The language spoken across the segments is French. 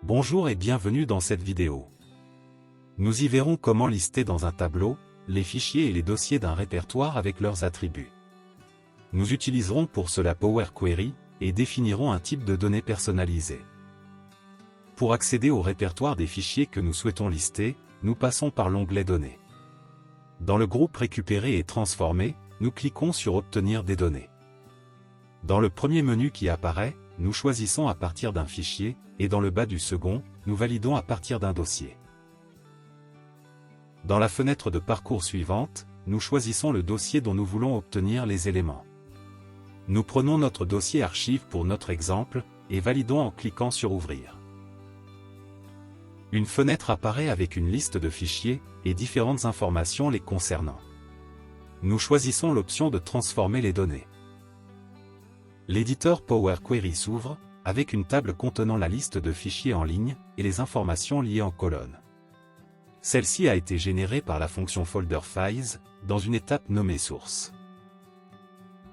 Bonjour et bienvenue dans cette vidéo. Nous y verrons comment lister dans un tableau les fichiers et les dossiers d'un répertoire avec leurs attributs. Nous utiliserons pour cela Power Query et définirons un type de données personnalisées. Pour accéder au répertoire des fichiers que nous souhaitons lister, nous passons par l'onglet Données. Dans le groupe Récupérer et transformer, nous cliquons sur Obtenir des données. Dans le premier menu qui apparaît, nous choisissons à partir d'un fichier, et dans le bas du second, nous validons à partir d'un dossier. Dans la fenêtre de parcours suivante, nous choisissons le dossier dont nous voulons obtenir les éléments. Nous prenons notre dossier archive pour notre exemple, et validons en cliquant sur Ouvrir. Une fenêtre apparaît avec une liste de fichiers, et différentes informations les concernant. Nous choisissons l'option de transformer les données. L'éditeur Power Query s'ouvre, avec une table contenant la liste de fichiers en ligne, et les informations liées en colonne. Celle-ci a été générée par la fonction FolderFiles, dans une étape nommée Source.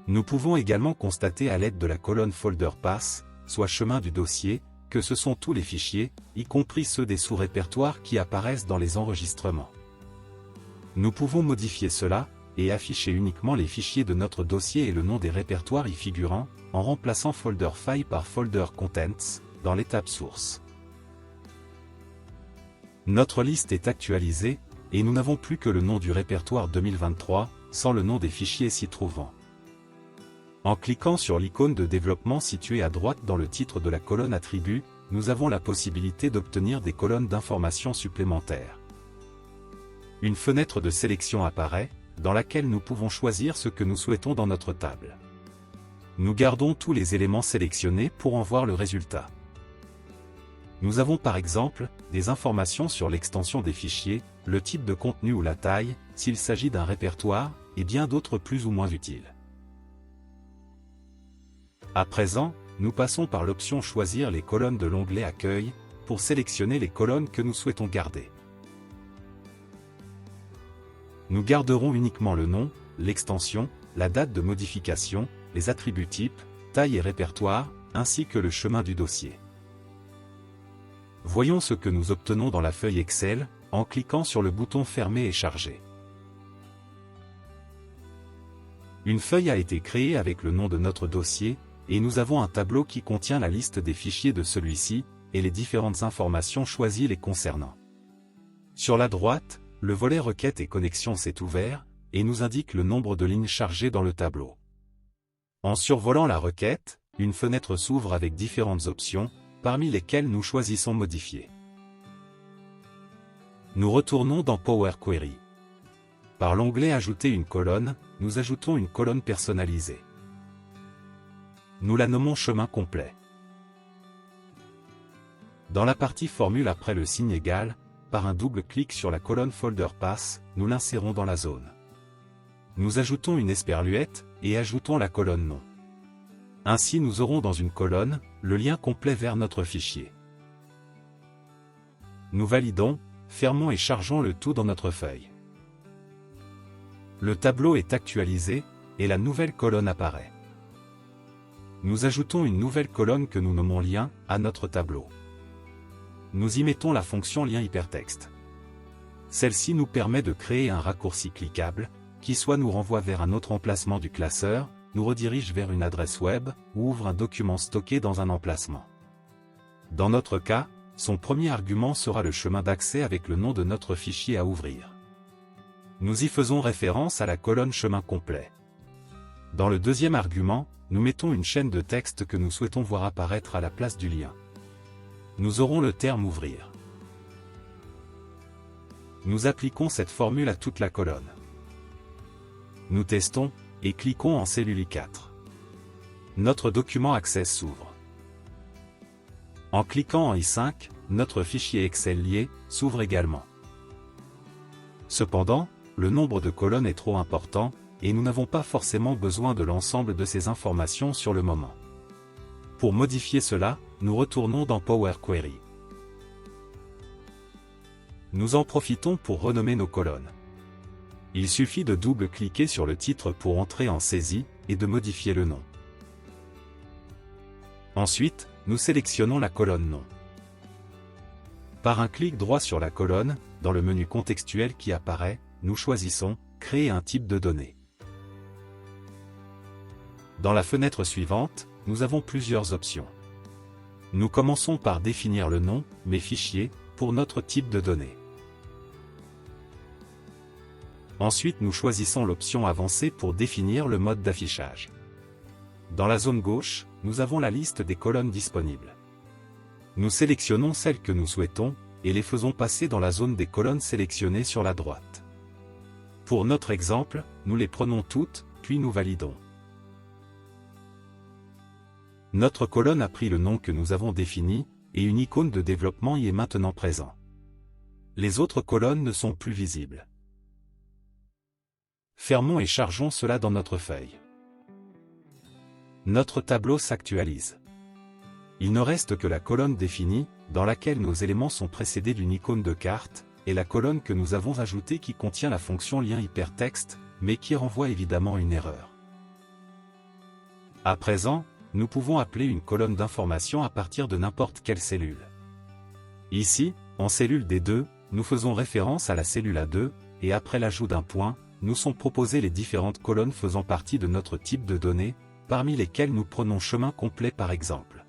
Nous pouvons également constater à l'aide de la colonne FolderPath, soit chemin du dossier, que ce sont tous les fichiers, y compris ceux des sous-répertoires qui apparaissent dans les enregistrements. Nous pouvons modifier cela, et afficher uniquement les fichiers de notre dossier et le nom des répertoires y figurant, en remplaçant FolderFile par FolderContents, dans l'étape Source. Notre liste est actualisée, et nous n'avons plus que le nom du répertoire 2023, sans le nom des fichiers s'y trouvant. En cliquant sur l'icône de développement située à droite dans le titre de la colonne Attributs, nous avons la possibilité d'obtenir des colonnes d'informations supplémentaires. Une fenêtre de sélection apparaît, dans laquelle nous pouvons choisir ce que nous souhaitons dans notre table. Nous gardons tous les éléments sélectionnés pour en voir le résultat. Nous avons par exemple, des informations sur l'extension des fichiers, le type de contenu ou la taille, s'il s'agit d'un répertoire, et bien d'autres plus ou moins utiles. À présent, nous passons par l'option Choisir les colonnes de l'onglet Accueil, pour sélectionner les colonnes que nous souhaitons garder. Nous garderons uniquement le nom, l'extension, la date de modification, les attributs types, taille et répertoire, ainsi que le chemin du dossier. Voyons ce que nous obtenons dans la feuille Excel, en cliquant sur le bouton Fermer et charger. Une feuille a été créée avec le nom de notre dossier, et nous avons un tableau qui contient la liste des fichiers de celui-ci, et les différentes informations choisies les concernant. Sur la droite, le volet Requêtes et connexions s'est ouvert, et nous indique le nombre de lignes chargées dans le tableau. En survolant la requête, une fenêtre s'ouvre avec différentes options, parmi lesquelles nous choisissons Modifier. Nous retournons dans Power Query. Par l'onglet Ajouter une colonne, nous ajoutons une colonne personnalisée. Nous la nommons Chemin complet. Dans la partie Formule après le signe égal, par un double clic sur la colonne FolderPath, nous l'insérons dans la zone. Nous ajoutons une esperluette, et ajoutons la colonne Nom. Ainsi nous aurons dans une colonne, le lien complet vers notre fichier. Nous validons, fermons et chargeons le tout dans notre feuille. Le tableau est actualisé, et la nouvelle colonne apparaît. Nous ajoutons une nouvelle colonne que nous nommons Lien, à notre tableau. Nous y mettons la fonction lien hypertexte. Celle-ci nous permet de créer un raccourci cliquable, qui soit nous renvoie vers un autre emplacement du classeur, nous redirige vers une adresse web, ou ouvre un document stocké dans un emplacement. Dans notre cas, son premier argument sera le chemin d'accès avec le nom de notre fichier à ouvrir. Nous y faisons référence à la colonne chemin complet. Dans le deuxième argument, nous mettons une chaîne de texte que nous souhaitons voir apparaître à la place du lien. Nous aurons le terme ouvrir. Nous appliquons cette formule à toute la colonne. Nous testons, et cliquons en cellule I4. Notre document Access s'ouvre. En cliquant en I5, notre fichier Excel lié s'ouvre également. Cependant, le nombre de colonnes est trop important, et nous n'avons pas forcément besoin de l'ensemble de ces informations sur le moment. Pour modifier cela, nous retournons dans Power Query. Nous en profitons pour renommer nos colonnes. Il suffit de double-cliquer sur le titre pour entrer en saisie, et de modifier le nom. Ensuite, nous sélectionnons la colonne Nom. Par un clic droit sur la colonne, dans le menu contextuel qui apparaît, nous choisissons « Créer un type de données ». Dans la fenêtre suivante, nous avons plusieurs options. Nous commençons par définir le nom « Mes fichiers » pour notre type de données. Ensuite nous choisissons l'option avancée pour définir le mode d'affichage. Dans la zone gauche, nous avons la liste des colonnes disponibles. Nous sélectionnons celles que nous souhaitons, et les faisons passer dans la zone des colonnes sélectionnées sur la droite. Pour notre exemple, nous les prenons toutes, puis nous validons. Notre colonne a pris le nom que nous avons défini, et une icône de développement y est maintenant présente. Les autres colonnes ne sont plus visibles. Fermons et chargeons cela dans notre feuille. Notre tableau s'actualise. Il ne reste que la colonne définie, dans laquelle nos éléments sont précédés d'une icône de carte, et la colonne que nous avons ajoutée qui contient la fonction lien hypertexte, mais qui renvoie évidemment une erreur. À présent, nous pouvons appeler une colonne d'information à partir de n'importe quelle cellule. Ici, en cellule D2, nous faisons référence à la cellule A2, et après l'ajout d'un point, nous sont proposées les différentes colonnes faisant partie de notre type de données, parmi lesquelles nous prenons chemin complet par exemple.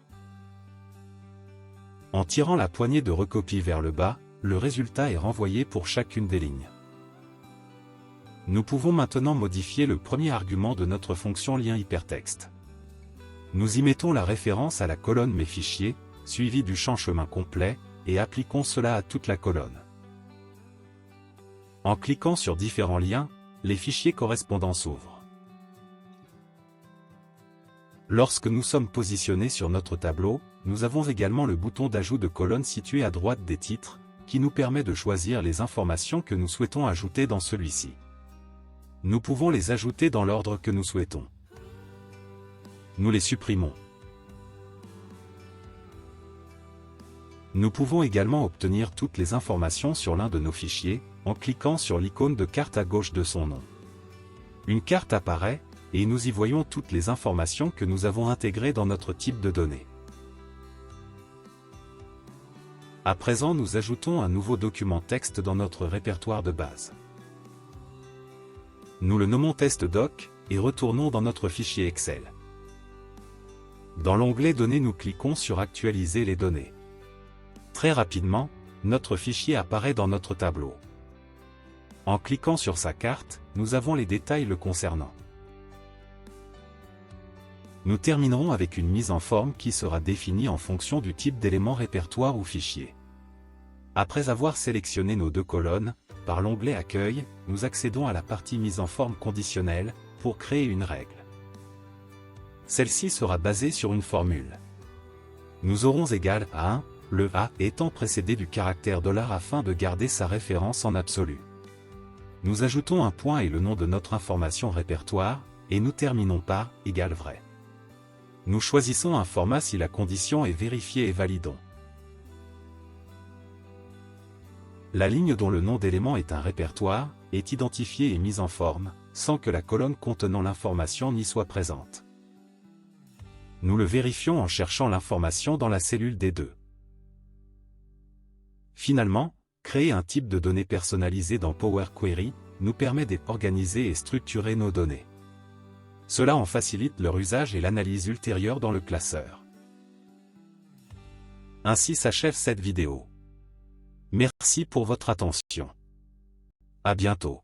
En tirant la poignée de recopie vers le bas, le résultat est renvoyé pour chacune des lignes. Nous pouvons maintenant modifier le premier argument de notre fonction lien hypertexte. Nous y mettons la référence à la colonne Mes fichiers, suivie du champ chemin complet, et appliquons cela à toute la colonne. En cliquant sur différents liens, les fichiers correspondants s'ouvrent. Lorsque nous sommes positionnés sur notre tableau, nous avons également le bouton d'ajout de colonne situé à droite des titres, qui nous permet de choisir les informations que nous souhaitons ajouter dans celui-ci. Nous pouvons les ajouter dans l'ordre que nous souhaitons. Nous les supprimons. Nous pouvons également obtenir toutes les informations sur l'un de nos fichiers, en cliquant sur l'icône de carte à gauche de son nom. Une carte apparaît, et nous y voyons toutes les informations que nous avons intégrées dans notre type de données. À présent nous ajoutons un nouveau document texte dans notre répertoire de base. Nous le nommons TestDoc, et retournons dans notre fichier Excel. Dans l'onglet Données nous cliquons sur Actualiser les données. Très rapidement, notre fichier apparaît dans notre tableau. En cliquant sur sa carte, nous avons les détails le concernant. Nous terminerons avec une mise en forme qui sera définie en fonction du type d'élément répertoire ou fichier. Après avoir sélectionné nos deux colonnes, par l'onglet Accueil, nous accédons à la partie mise en forme conditionnelle, pour créer une règle. Celle-ci sera basée sur une formule. Nous aurons égal à 1, le A étant précédé du caractère $, afin de garder sa référence en absolu. Nous ajoutons un point et le nom de notre information répertoire, et nous terminons par égal vrai. Nous choisissons un format si la condition est vérifiée et validons. La ligne dont le nom d'élément est un répertoire, est identifiée et mise en forme, sans que la colonne contenant l'information n'y soit présente. Nous le vérifions en cherchant l'information dans la cellule D2. Finalement, créer un type de données personnalisé dans Power Query nous permet d'organiser et structurer nos données. Cela en facilite leur usage et l'analyse ultérieure dans le classeur. Ainsi s'achève cette vidéo. Merci pour votre attention. À bientôt.